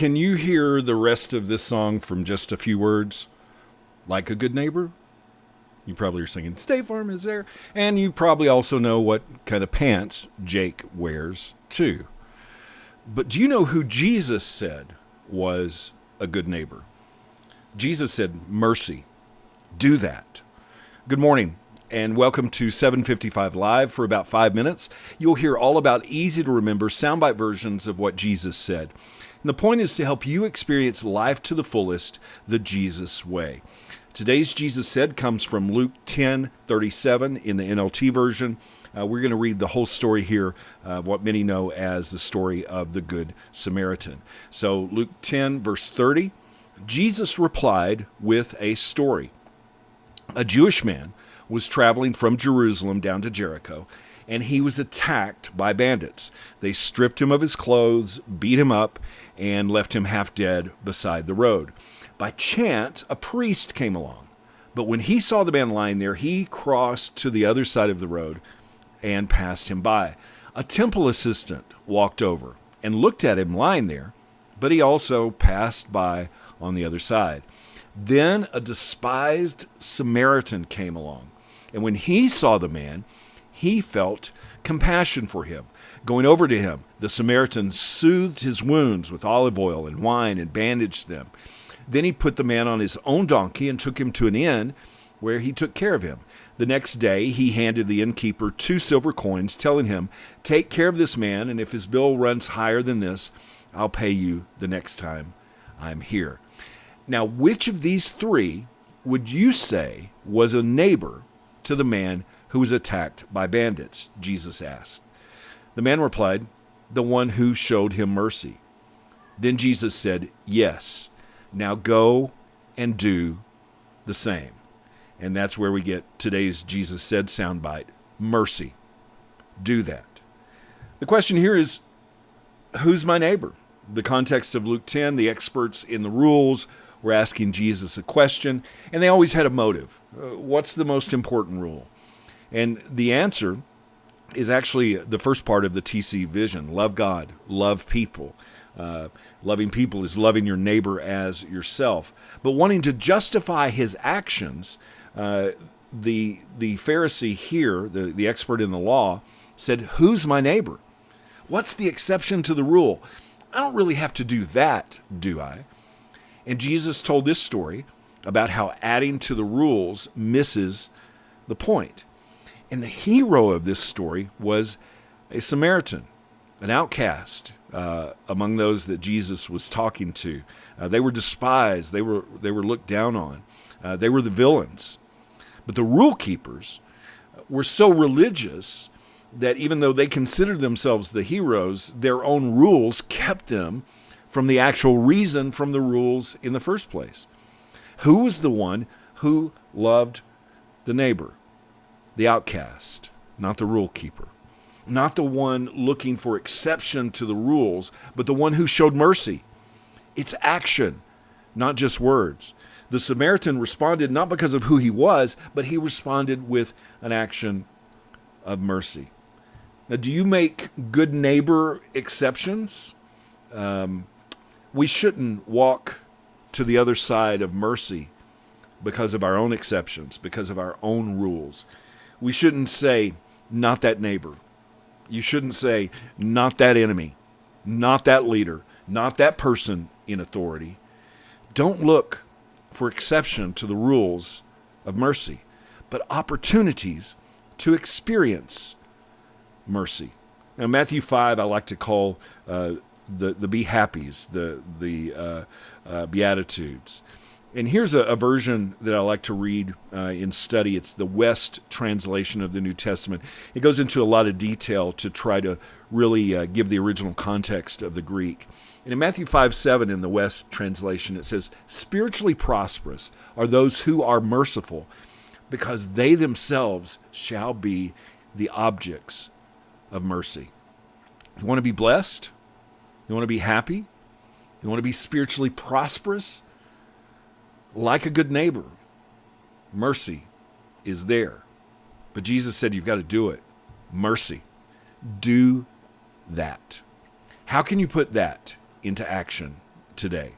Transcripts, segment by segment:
Can you hear the rest of this song from just a few words? Like a good neighbor? You probably are singing, State Farm is there. And you probably also know what kind of pants Jake wears, too. But do you know who Jesus said was a good neighbor? Jesus said, mercy. Do that. Good morning, and welcome to 755 Live. For about 5 minutes, you'll hear all about easy-to-remember soundbite versions of what Jesus said. And the point is to help you experience life to the fullest the Jesus way. Today's Jesus Said comes from Luke 10:37 in the NLT version. We're going to read the whole story here, what many know as the story of the Good Samaritan. So Luke 10, verse 30, Jesus replied with a story. A Jewish man was traveling from Jerusalem down to Jericho, and he was attacked by bandits. They stripped him of his clothes, beat him up, and left him half dead beside the road. By chance, a priest came along, but when he saw the man lying there, he crossed to the other side of the road and passed him by. A temple assistant walked over and looked at him lying there, but he also passed by on the other side. Then a despised Samaritan came along, and when he saw the man, he felt compassion for him. Going over to him, the Samaritan soothed his wounds with olive oil and wine and bandaged them. Then he put the man on his own donkey and took him to an inn where he took care of him. The next day, he handed the innkeeper 2 silver coins, telling him, "Take care of this man, and if his bill runs higher than this, I'll pay you the next time I'm here." Now, which of these 3 would you say was a neighbor to the man who was attacked by bandits? Jesus asked. The man replied, "The one who showed him mercy." Then Jesus said, "Yes, now go and do the same." And that's where we get today's Jesus Said soundbite, mercy. Do that. The question here is, who's my neighbor? The context of Luke 10, the experts in the rules were asking Jesus a question, and they always had a motive. What's the most important rule? And the answer is actually the first part of the TC vision. Love God, love people. Loving people is loving your neighbor as yourself. But wanting to justify his actions, the Pharisee here, the expert in the law, said, who's my neighbor? What's the exception to the rule? I don't really have to do that, do I? And Jesus told this story about how adding to the rules misses the point. And the hero of this story was a Samaritan, an outcast among those that Jesus was talking to. They were despised. They were looked down on. They were the villains. But the rule keepers were so religious that even though they considered themselves the heroes, their own rules kept them from the actual reason from the rules in the first place. Who was the one who loved the neighbor? The outcast, not the rule keeper. Not the one looking for exception to the rules, but the one who showed mercy. It's action, not just words. The Samaritan responded not because of who he was, but he responded with an action of mercy. Now, do you make good neighbor exceptions? We shouldn't walk to the other side of mercy because of our own exceptions, because of our own rules. We shouldn't say, not that neighbor. You shouldn't say, not that enemy, not that leader, not that person in authority. Don't look for exception to the rules of mercy, but opportunities to experience mercy. Now, Matthew 5, I like to call the be happies, the Beatitudes. And here's a version that I like to read in study. It's the West translation of the New Testament. It goes into a lot of detail to try to really give the original context of the Greek. And in Matthew 5:7 in the West translation, it says, "Spiritually prosperous are those who are merciful, because they themselves shall be the objects of mercy." You want to be blessed? You want to be happy? You want to be spiritually prosperous? Like a good neighbor, mercy is there. But Jesus said you've got to do it. Mercy. Do that. How can you put that into action today.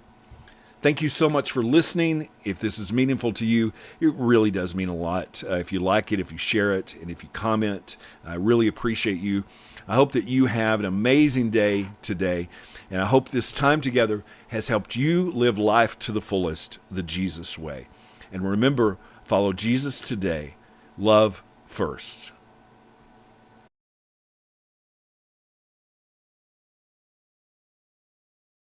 Thank you so much for listening. If this is meaningful to you, it really does mean a lot. If you like it, if you share it, and if you comment, I really appreciate you. I hope that you have an amazing day today, and I hope this time together has helped you live life to the fullest, the Jesus way. And remember, follow Jesus today. Love first.